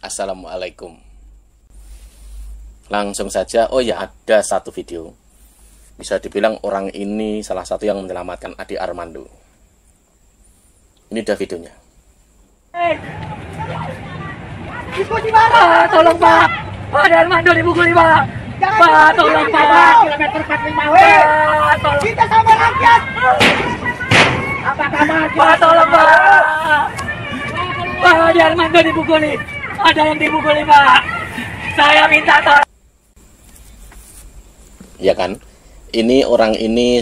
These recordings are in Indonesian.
Assalamualaikum. Langsung saja, oh ya, ada satu video. Bisa dibilang orang ini salah satu yang menyelamatkan Ade Armando. Ini dia videonya. Dipukuli Pak, tolong Pak. Pak Ade Armando dipukuli Pak. Pak, tolong Pak. Kilometer 45. Pak, tolong. Kita sama rakyat. Apa-apa Pak, tolong Pak. Pak Ade Armando dipukuli. Ada yang dipukuli Pak. Saya minta tolong. Ya kan? Ini orang ini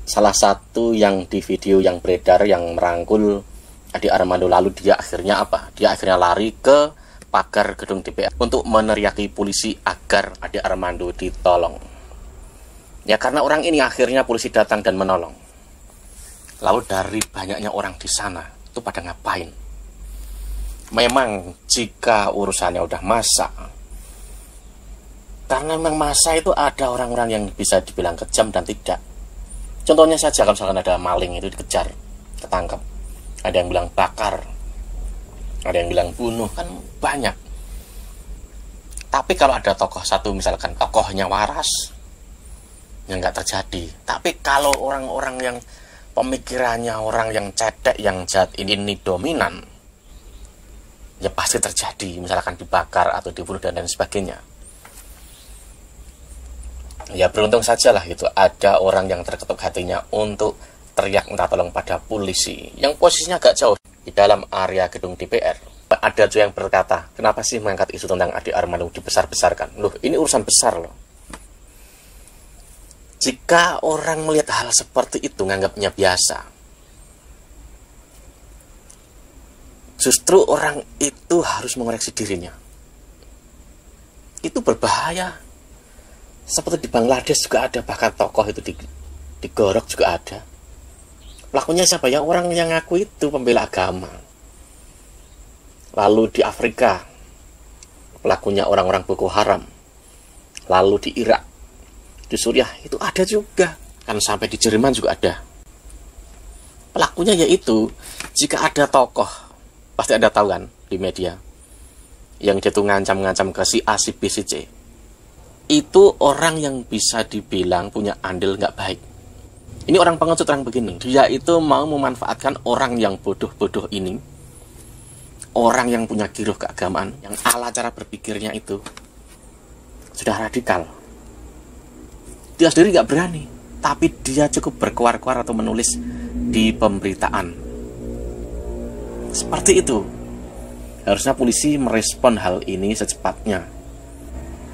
salah satu yang di video yang beredar yang merangkul Ade Armando, lalu dia akhirnya apa? Dia akhirnya lari ke pagar gedung DPR untuk meneriaki polisi agar Ade Armando ditolong. Ya karena orang ini akhirnya polisi datang dan menolong. Lalu dari banyaknya orang di sana itu pada ngapain? Memang jika urusannya udah masak, karena memang masa itu ada orang-orang yang bisa dibilang kejam dan tidak. Contohnya saja kalau misalkan ada maling itu dikejar, ketangkap, ada yang bilang bakar, ada yang bilang bunuh, kan banyak. Tapi kalau ada tokoh satu misalkan tokohnya waras, yang nggak terjadi. Tapi kalau orang-orang yang pemikirannya orang yang cedek, yang jahat ini dominan, ya pasti terjadi, misalkan dibakar atau dibunuh dan lain sebagainya. Ya beruntung sajalah gitu, ada orang yang terketuk hatinya untuk teriak minta tolong pada polisi yang posisinya agak jauh di dalam area gedung DPR. Ada tuh yang berkata, kenapa sih mengangkat isu tentang Ade Armando dibesar-besarkan? Loh, ini urusan besar loh. Jika orang melihat hal seperti itu nganggapnya biasa, justru orang itu harus mengoreksi dirinya. Itu berbahaya. Seperti di Bangladesh juga ada, bahkan tokoh itu digorok juga ada. Pelakunya siapa ya? Orang yang ngaku itu pembela agama. Lalu di Afrika, pelakunya orang-orang Boko Haram. Lalu di Irak, di Suriah itu ada juga. Kan sampai di Jerman juga ada. Pelakunya yaitu, jika ada tokoh, pasti ada tahu kan di media, yang dia tuh ngancam-ngancam ke si A, si B, si C. Itu orang yang bisa dibilang punya andil nggak baik. Ini orang pengecut, orang begini. Dia itu mau memanfaatkan orang yang bodoh-bodoh ini, orang yang punya giroh keagamaan, yang ala cara berpikirnya itu sudah radikal. Dia sendiri nggak berani, tapi dia cukup berkuar-kuar atau menulis di pemberitaan. Seperti itu. Harusnya polisi merespon hal ini secepatnya.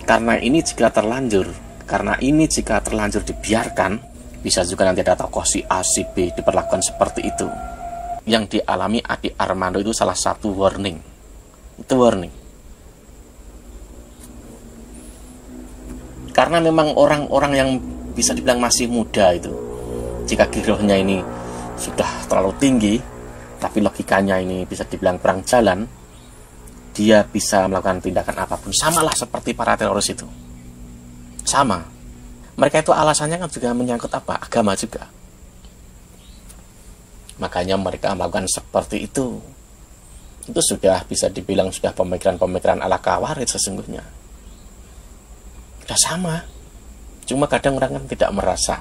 Karena ini jika terlanjur dibiarkan, bisa juga nanti ada tokoh si A, si B diperlakukan seperti itu. Yang dialami Ade Armando itu salah satu warning. Itu warning. Karena memang orang-orang yang bisa dibilang masih muda itu, jika girohnya ini sudah terlalu tinggi, tapi logikanya ini bisa dibilang kurang jalan, dia bisa melakukan tindakan apapun. Samalah seperti para teroris itu. Sama. Mereka itu alasannya kan juga menyangkut apa? Agama juga. Makanya mereka melakukan seperti itu. Itu sudah bisa dibilang sudah pemikiran-pemikiran ala kawarit sesungguhnya. Sudah sama. Cuma kadang orang kan tidak merasa.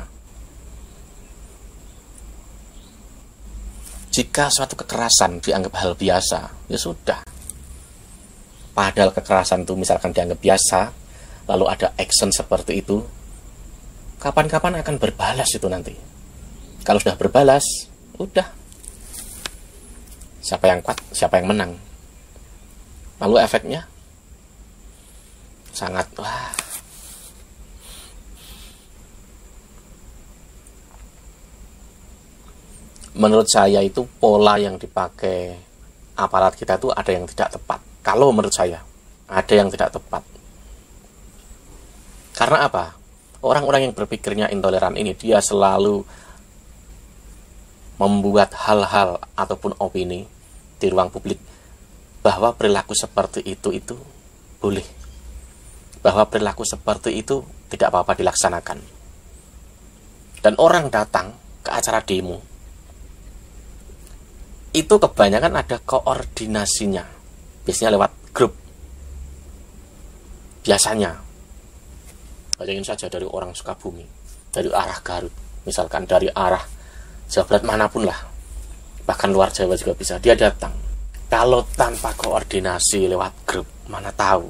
Jika suatu kekerasan dianggap hal biasa, ya sudah. Padahal kekerasan itu misalkan dianggap biasa, lalu ada action seperti itu, kapan-kapan akan berbalas itu nanti. Kalau sudah berbalas, udah. Siapa yang kuat, siapa yang menang. Lalu efeknya sangat, wah. Menurut saya itu pola yang dipakai aparat kita itu ada yang tidak tepat. Kalau menurut saya, ada yang tidak tepat. Karena apa? Orang-orang yang berpikirnya intoleran ini, dia selalu membuat hal-hal ataupun opini di ruang publik bahwa perilaku seperti itu boleh. Bahwa perilaku seperti itu tidak apa-apa dilaksanakan. Dan orang datang ke acara demo, itu kebanyakan ada koordinasinya. Biasanya lewat grup Biasanya, bayangin saja dari orang Sukabumi, dari arah Garut, misalkan dari arah Jawa Barat manapun lah, bahkan luar Jawa juga bisa, dia datang. Kalau tanpa koordinasi lewat grup, mana tahu.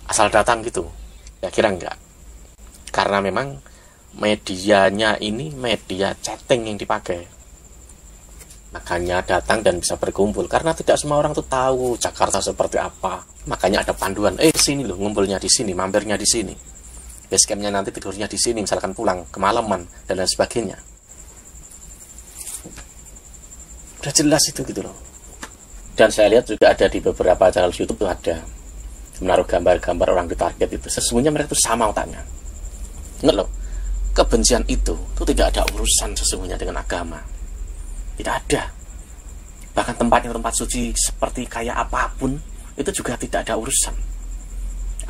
Asal datang gitu, ya kira enggak. Karena memang medianya ini media chatting yang dipakai. Makanya datang dan bisa berkumpul, karena tidak semua orang tuh tahu Jakarta seperti apa. Makanya ada panduan, sini loh ngumpulnya di sini, mampirnya di sini, basecampnya nanti tidurnya di sini, misalkan pulang kemalaman dan lain sebagainya. Udah jelas itu gitu loh. Dan saya lihat juga ada di beberapa channel YouTube tuh ada menaruh gambar-gambar orang ditarget itu. Sesungguhnya mereka tuh sama otaknya. Ingat loh, kebencian itu tuh tidak ada urusan sesungguhnya dengan agama. Tidak ada. Bahkan tempat suci seperti kayak apapun, itu juga tidak ada urusan.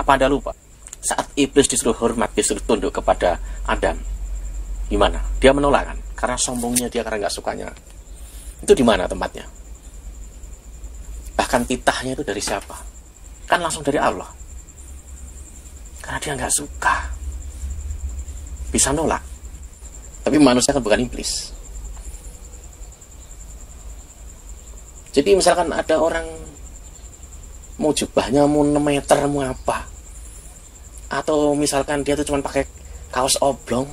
Apa Anda lupa? Saat iblis disuruh hormat, disuruh tunduk kepada Adam, gimana? Dia menolak kan? Karena sombongnya dia, karena nggak sukanya. Itu di mana tempatnya? Bahkan titahnya itu dari siapa? Kan langsung dari Allah. Karena dia nggak suka. Bisa nolak. Tapi manusia kan bukan iblis. Jadi misalkan ada orang mau jubahnya mau 6 meter mau apa, atau misalkan dia tuh cuma pakai kaos oblong,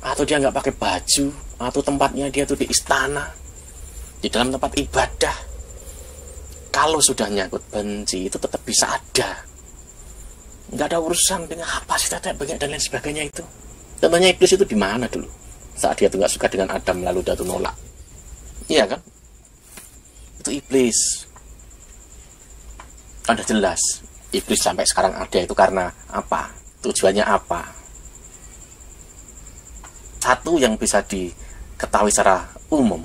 atau dia nggak pakai baju, atau tempatnya dia tuh di istana, di dalam tempat ibadah, kalau sudah nyangkut benci itu tetap bisa ada. Nggak ada urusan dengan apa sih tadi dan lain sebagainya itu. Temannya iblis itu di mana dulu saat dia tuh nggak suka dengan Adam lalu dia tuh nolak? Iya kan? Itu iblis. Udah jelas iblis sampai sekarang ada itu karena apa? Tujuannya apa? Satu yang bisa diketahui secara umum,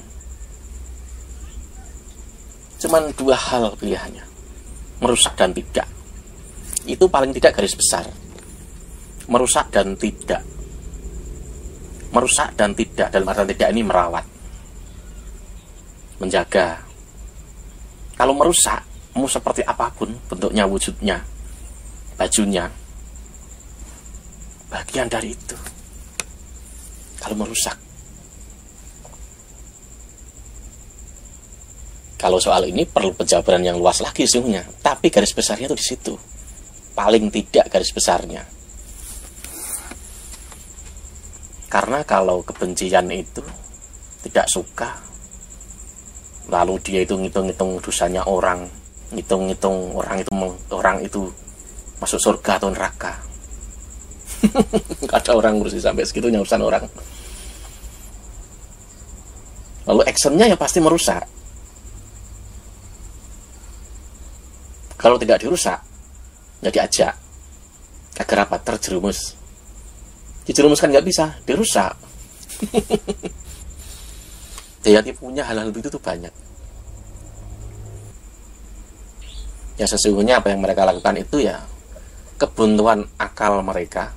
cuman 2 hal pilihannya, merusak dan tidak. Itu paling tidak garis besar. Merusak dan tidak. Merusak dan tidak dalam artian tidak ini merawat, menjaga. Kalau merusak, mau seperti apapun bentuknya, wujudnya, bajunya, bagian dari itu. Kalau merusak. Kalau soal ini perlu penjabaran yang luas lagi sesungguhnya, tapi garis besarnya itu di situ. Paling tidak garis besarnya. Karena kalau kebencian itu tidak suka, lalu dia itu ngitung-ngitung dosanya orang, ngitung-ngitung orang itu masuk surga atau neraka. Ada orang ngurusi sampai segitunya urusan orang. Lalu actionnya ya pasti merusak. Kalau tidak dirusak, ya diajak. Agar apa? Terjerumus. Dijerumuskan nggak bisa, dirusak. Dia punya hal-hal begitu tuh banyak. Ya sesungguhnya apa yang mereka lakukan itu ya kebuntuan akal mereka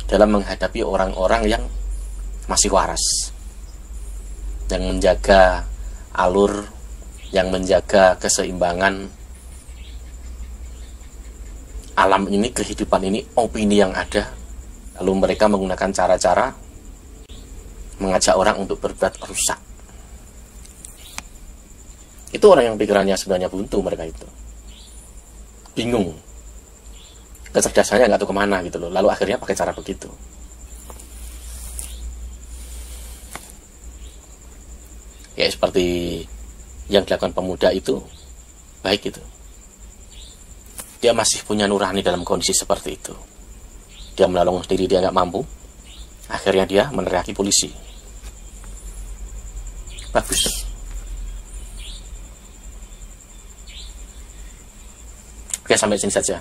dalam menghadapi orang-orang yang masih waras, yang menjaga alur, yang menjaga keseimbangan alam ini, kehidupan ini, opini yang ada. Lalu mereka menggunakan cara-cara mengajak orang untuk berbuat rusak. Itu orang yang pikirannya sebenarnya buntu, mereka itu bingung, kecerdasannya nggak tahu kemana gitu loh. Lalu akhirnya pakai cara begitu. Ya seperti yang dilakukan pemuda itu, baik itu. Dia masih punya nurani dalam kondisi seperti itu. Dia menolong diri, dia nggak mampu. Akhirnya dia meneriaki polisi. Bagus. Oke, sampai sini saja.